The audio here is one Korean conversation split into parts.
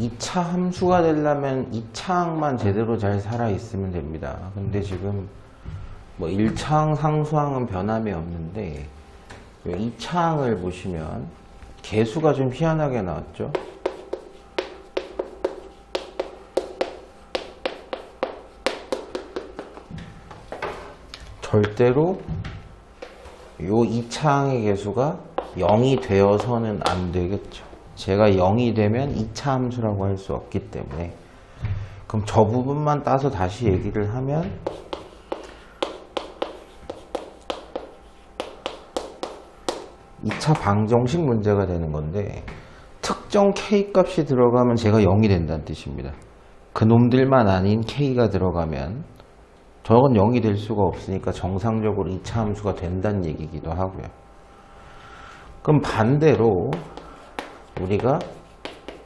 2차 함수가 되려면 2차항만 제대로 잘 살아있으면 됩니다. 근데 지금 뭐 1차항, 상수항은 변함이 없는데 2차항을 보시면 개수가 좀 희한하게 나왔죠. 절대로 요 2차항의 개수가 0이 되어서는 안 되겠죠. 제가 0이 되면 2차 함수라고 할 수 없기 때문에, 그럼 저 부분만 따서 다시 얘기를 하면 이 차 방정식 문제가 되는 건데, 특정 K 값이 들어가면 제가 0이 된다는 뜻입니다. 그 놈들만 아닌 K가 들어가면 저건 0이 될 수가 없으니까 정상적으로 2차 함수가 된다는 얘기기도 하고요. 그럼 반대로 우리가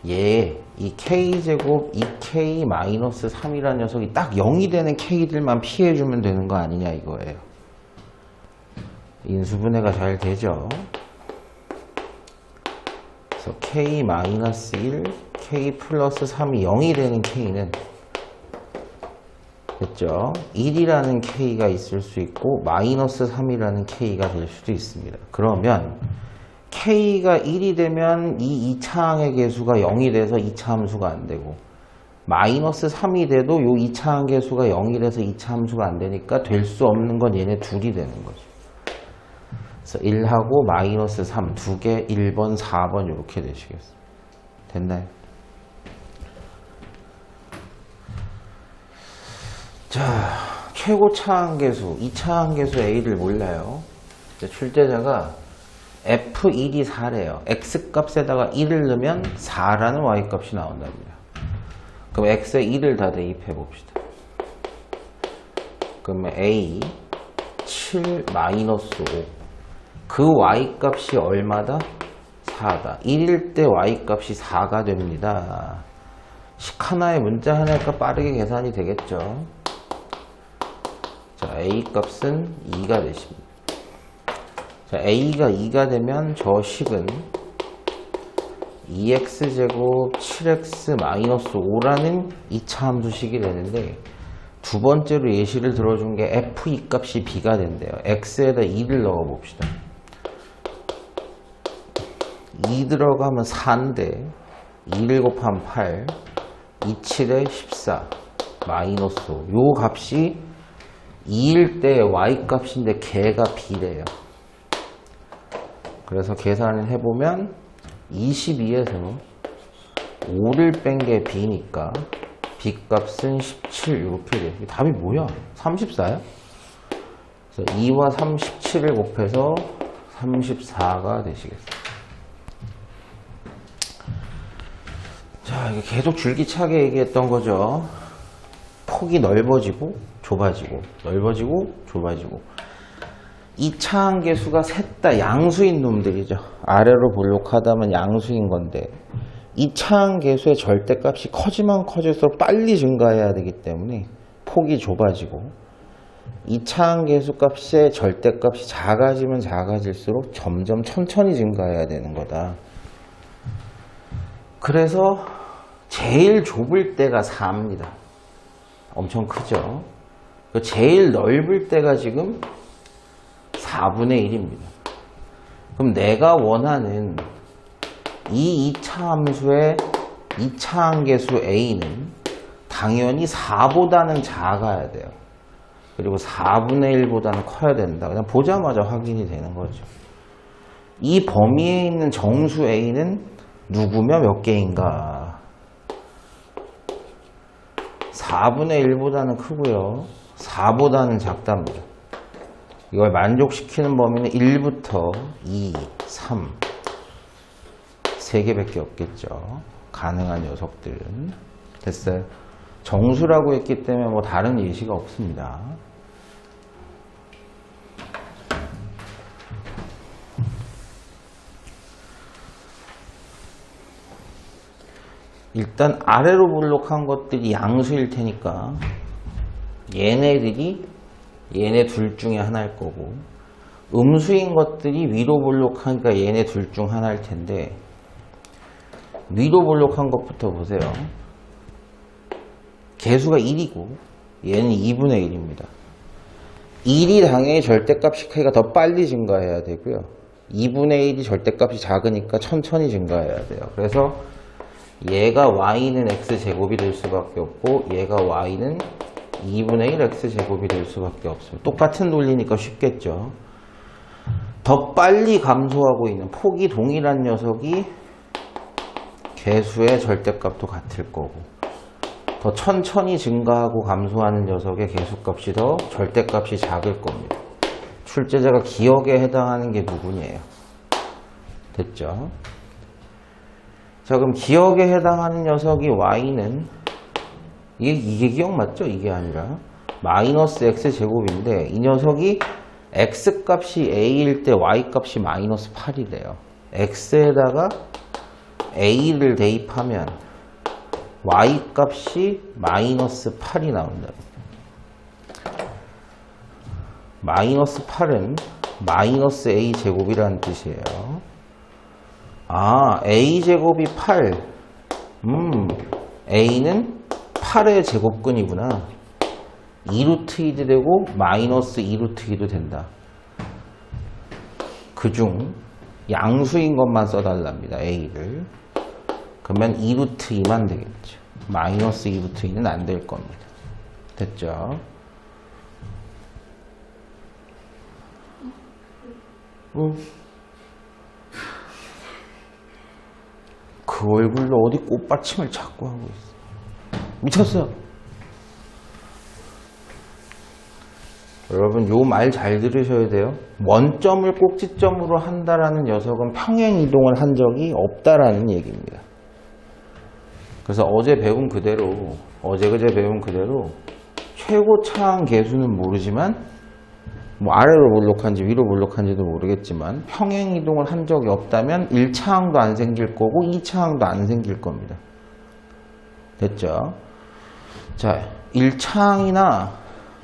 이 K제곱 2K-3이라는 녀석이 딱 0이 되는 K들만 피해주면 되는 거 아니냐 이거예요. 인수분해가 잘 되죠. 그래서 K-1, K 플러스 3이 0이 되는 K는 됐죠? 1이라는 K가 있을 수 있고 마이너스 3이라는 K가 될 수도 있습니다. 그러면 K가 1이 되면 이 2차항의 개수가 0이 돼서 2차 함수가 안 되고, 마이너스 3이 돼도 이 2차항 개수가 0이 돼서 2차 함수가 안 되니까 될 수 없는 건 얘네 둘이 되는 거죠. 그래서 1하고 마이너스 3 두 개 1번, 4번 이렇게 되시겠습니다. 됐나요? 자, 최고 차항 개수, 2차항 개수 A를 몰라요. 출제자가 F1이 4래요. X값에다가 1을 넣으면 4라는 Y값이 나온답니다. 그럼 X에 1을 다 대입해 봅시다. 그러면 A 7 마이너스 5. 그 Y값이 얼마다? 4다. 1일 때 Y값이 4가 됩니다. 식 하나에 문자 하나니까 빠르게 계산이 되겠죠. 자, A값은 2가 되십니다. 자, A가 2가 되면 저 식은 2x제곱 7x-5라는 2차 함수식이 되는데, 두 번째로 예시를 들어준 게 F2 값이 B가 된대요. X에다 2를 넣어 봅시다. 2 들어가면 4인데 2를 곱하면 8, 2, 7에 14, 마이너스 5. 요 값이 2일 때 Y값인데 걔가 B래요. 그래서 계산을 해보면 22에서 5를 뺀 게 B니까 B값은 17 이렇게 돼요. 답이 뭐야? 34야? 그래서 2와 37을 곱해서 34가 되시겠어요. 자, 이게 계속 줄기차게 얘기했던 거죠. 폭이 넓어지고 좁아지고 넓어지고 좁아지고. 이 차항 개수가 셋 다 양수인 놈들이죠. 아래로 볼록하다면 양수인 건데, 이 차항 개수의 절대값이 커지면 커질수록 빨리 증가해야 되기 때문에 폭이 좁아지고, 이 차항 개수 값의 절대값이 작아지면 작아질수록 점점 천천히 증가해야 되는 거다. 그래서 제일 좁을 때가 4입니다. 엄청 크죠. 제일 넓을 때가 지금 4분의 1입니다. 그럼 내가 원하는 이 2차 함수의 2차항 개수 A는 당연히 4보다는 작아야 돼요. 그리고 4분의 1보다는 커야 된다. 그냥 보자마자 확인이 되는 거죠. 이 범위에 있는 정수 A는 누구며 몇 개인가? 4분의 1보다는 크고요. 4보다는 작답니다. 이걸 만족시키는 범위는 1부터 2, 3, 3개밖에 없겠죠. 가능한 녀석들은. 됐어요. 정수라고 했기 때문에 뭐 다른 예시가 없습니다. 일단 아래로 볼록한 것들이 양수일 테니까 얘네들이 얘네 둘 중에 하나일 거고, 음수인 것들이 위로 볼록하니까 얘네 둘 중 하나일 텐데, 위로 볼록한 것부터 보세요. 개수가 1이고 얘는 2분의 1입니다. 1이 당연히 절대값이 크기가 더 빨리 증가해야 되고요. 2분의 1이 절대값이 작으니까 천천히 증가해야 돼요. 그래서 얘가 y는 x제곱이 될 수밖에 없고 얘가 y는 2분의 1 x제곱이 될 수밖에 없습니다. 똑같은 논리니까 쉽겠죠. 더 빨리 감소하고 있는 폭이 동일한 녀석이 개수의 절대값도 같을 거고 더 천천히 증가하고 감소하는 녀석의 개수값이 더 절대값이 작을 겁니다. 출제자가 기억에 해당하는 게 누구냐예요. 됐죠? 자, 그럼 기억에 해당하는 녀석이 y는 이게 기억 맞죠? 이게 아니라 마이너스 x제곱인데 이 녀석이 x값이 a일 때 y값이 마이너스 8이래요. x에다가 a를 대입하면 y값이 마이너스 8이 나온다. 마이너스 8은 마이너스 a제곱이라는 뜻이에요. 아, a제곱이 8. a는 8의 제곱근이구나. 2루트 2도 되고 마이너스 2루트 2도 된다. 그중 양수인 것만 써달랍니다. a를. 그러면 2루트 2만 되겠죠. 마이너스 2루트 2는 안 될 겁니다. 됐죠? 그 얼굴로 어디 꽃받침을 자꾸 하고 있어. 미쳤어. 여러분 요 말 잘 들으셔야 돼요. 원점을 꼭지점으로 한다라는 녀석은 평행이동을 한 적이 없다라는 얘기입니다. 그래서 어제 배운 그대로 어제 배운 그대로 최고차항 개수는 모르지만 뭐 아래로 볼록한지 위로 볼록한지도 모르겠지만 평행이동을 한 적이 없다면 1차항도 안 생길 거고 2차항도 안 생길 겁니다. 됐죠? 자, 1차항이나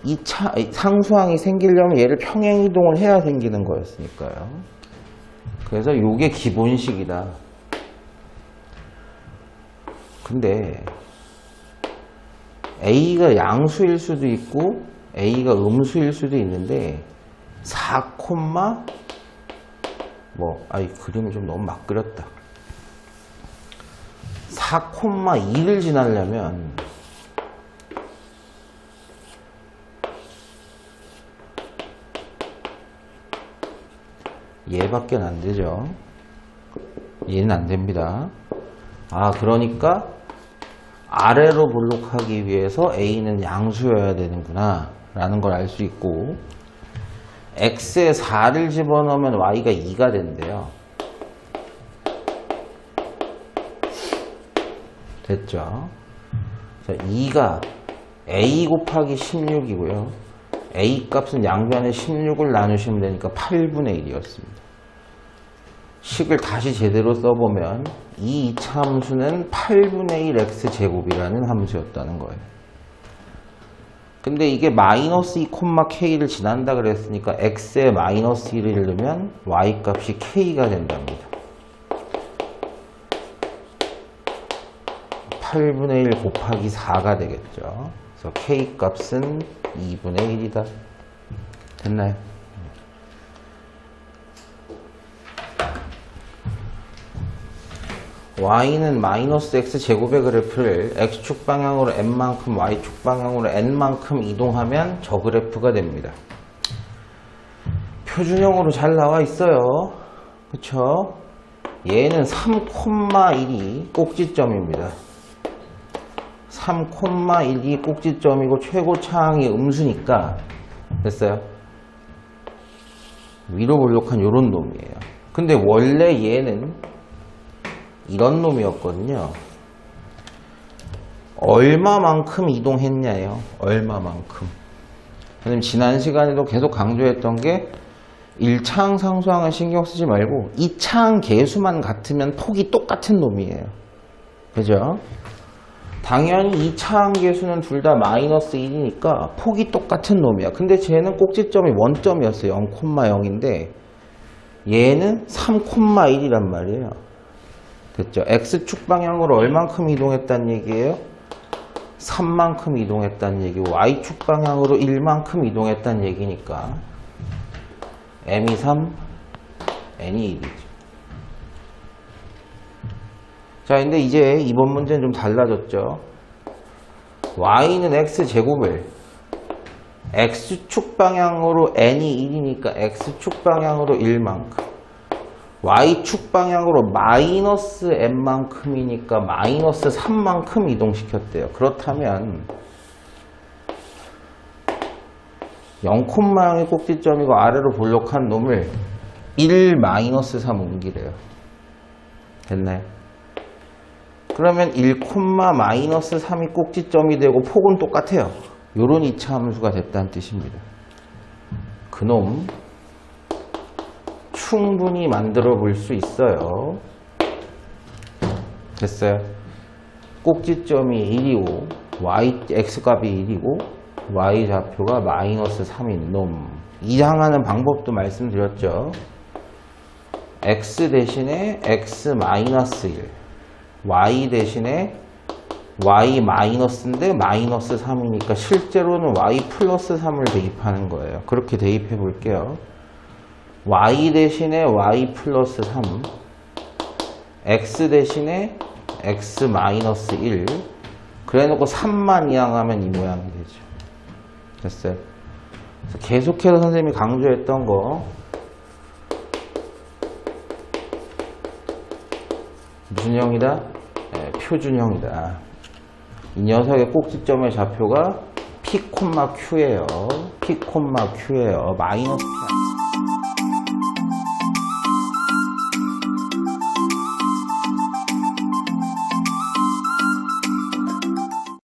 2차 상수항이 생기려면 얘를 평행이동을 해야 생기는 거였으니까요. 그래서 요게 기본식이다. 근데 A가 양수일 수도 있고 A가 음수일 수도 있는데 4, 이 그림을 좀 너무 막 그렸다. 4,2를 지나려면 얘밖에 안 되죠. 얘는 안 됩니다. 아, 그러니까 아래로 볼록하기 위해서 A는 양수여야 되는구나 라는 걸 알 수 있고 X에 4를 집어넣으면 Y가 2가 된대요. 됐죠? 자, 2가 A 곱하기 16이고요. A 값은 양변에 16을 나누시면 되니까 8분의 1이었습니다. 식을 다시 제대로 써보면 이 이차 함수는 8분의 1 x제곱이라는 함수였다는 거예요. 근데 이게 마이너스 2, k를 지난다 그랬으니까 x에 마이너스 1을 넣으면 y 값이 k가 된답니다. 8분의 1 곱하기 4가 되겠죠. 그래서 k 값은 2분의 1이다. 됐나요? y는 마이너스 x제곱의 그래프를 x축 방향으로 n만큼 y축 방향으로 n만큼 이동하면 저 그래프가 됩니다. 표준형으로 잘 나와 있어요. 그쵸? 얘는 3,1이 꼭지점입니다. 3,1이 꼭지점이고 최고차항이 음수니까 됐어요? 위로 볼록한 요런 놈이에요. 근데 원래 얘는 이런 놈이었거든요. 얼마만큼 이동했냐예요. 얼마만큼. 선생님 지난 시간에도 계속 강조했던 게 1차항 상수항을 신경 쓰지 말고 2차항 개수만 같으면 폭이 똑같은 놈이에요. 그죠? 당연히 2차항 개수는 둘 다 마이너스 1이니까 폭이 똑같은 놈이야. 근데 쟤는 꼭지점이 원점이었어요. 0,0인데 얘는 3,1이란 말이에요. 됐죠? X축 방향으로 얼만큼 이동했다는 얘기예요? 3만큼 이동했다는 얘기고 Y축 방향으로 1만큼 이동했다는 얘기니까 M이 3, N이 1이죠. 자, 근데 이제 이번 문제는 좀 달라졌죠. Y는 X제곱을 X축 방향으로 N이 1이니까 X축 방향으로 1만큼 Y축 방향으로 마이너스 N만큼이니까 마이너스 3만큼 이동시켰대요. 그렇다면 0콤마형의 꼭지점이고 아래로 볼록한 놈을 1 마이너스 3 옮기래요. 됐나요? 그러면 1, 마이너스 3이 꼭지점이 되고 폭은 똑같아요. 요런 이차 함수가 됐다는 뜻입니다. 그놈 충분히 만들어 볼 수 있어요. 됐어요? 꼭지점이 1이고 x값이 1이고 y좌표가 마이너스 3인 놈. 이항하는 방법도 말씀드렸죠. x 대신에 x 마이너스 1 y 대신에 y 마이너스인데 마이너스 3이니까 실제로는 y 플러스 3을 대입하는 거예요. 그렇게 대입해 볼게요. y 대신에 y 플러스 3 x 대신에 x 마이너스 1 그래 놓고 3만 이항하면 이 모양이 되죠. 됐어요? 그래서 계속해서 선생님이 강조했던 거 무슨 형이다? 네, 표준형이다. 이 녀석의 꼭지점의 좌표가 P, Q예요. P, Q예요. 마이너스 P.